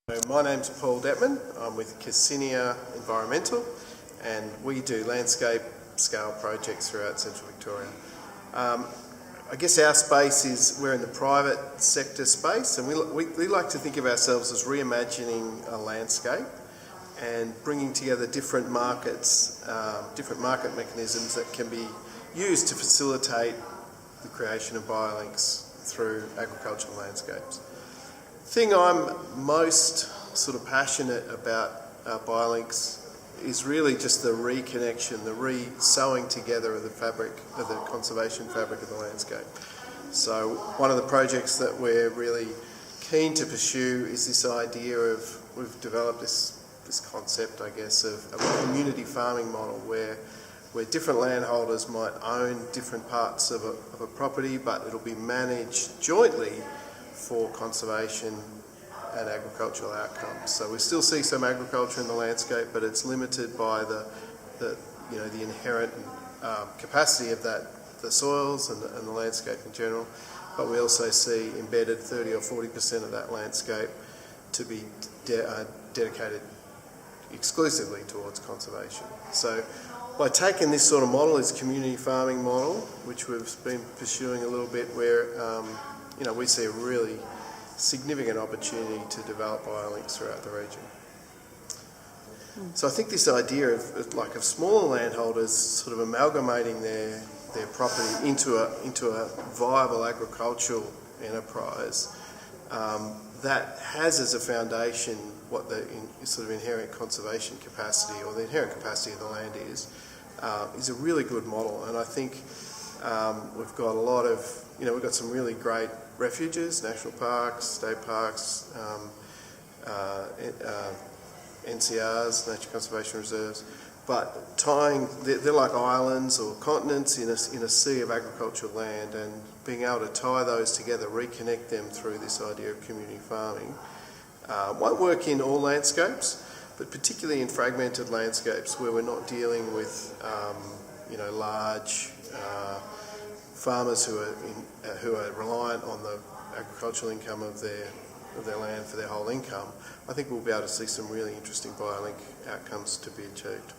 My name's Paul Dettman. I'm with Cassinia Environmental, and we do landscape scale projects throughout Central Victoria. I guess our space is, we're in the private sector space, and we like to think of ourselves as reimagining a landscape and bringing together different markets, different market mechanisms that can be used to facilitate the creation of biolinks through agricultural landscapes. The thing I'm most sort of passionate about biolinks is really just the reconnection, the re-sewing together of the fabric, of the conservation fabric of the landscape. So one of the projects that we're really keen to pursue is this idea of, we've developed this concept, I guess, of a community farming model where different landholders might own different parts of a property, but it'll be managed jointly for conservation and agricultural outcomes. So we still see some agriculture in the landscape, but it's limited by the inherent capacity of the soils and the landscape in general. But we also see embedded 30 or 40% of that landscape to be dedicated exclusively towards conservation. So by taking this sort of model, this community farming model, which we've been pursuing a little bit, where we see a really significant opportunity to develop biolinks throughout the region. So I think this idea of smaller landholders sort of amalgamating their property into a viable agricultural enterprise that has as a foundation what the sort of inherent conservation capacity, or the inherent capacity of the land is a really good model. And I think we've got a lot of, we've got some really great refuges, national parks, state parks, NCRs, nature conservation reserves, but they're like islands or continents in a sea of agricultural land, and being able to tie those together, reconnect them through this idea of community farming, won't work in all landscapes, but particularly in fragmented landscapes where we're not dealing with large farmers who are reliant on the agricultural income of their land for their whole income. I think we'll be able to see some really interesting biolink outcomes to be achieved.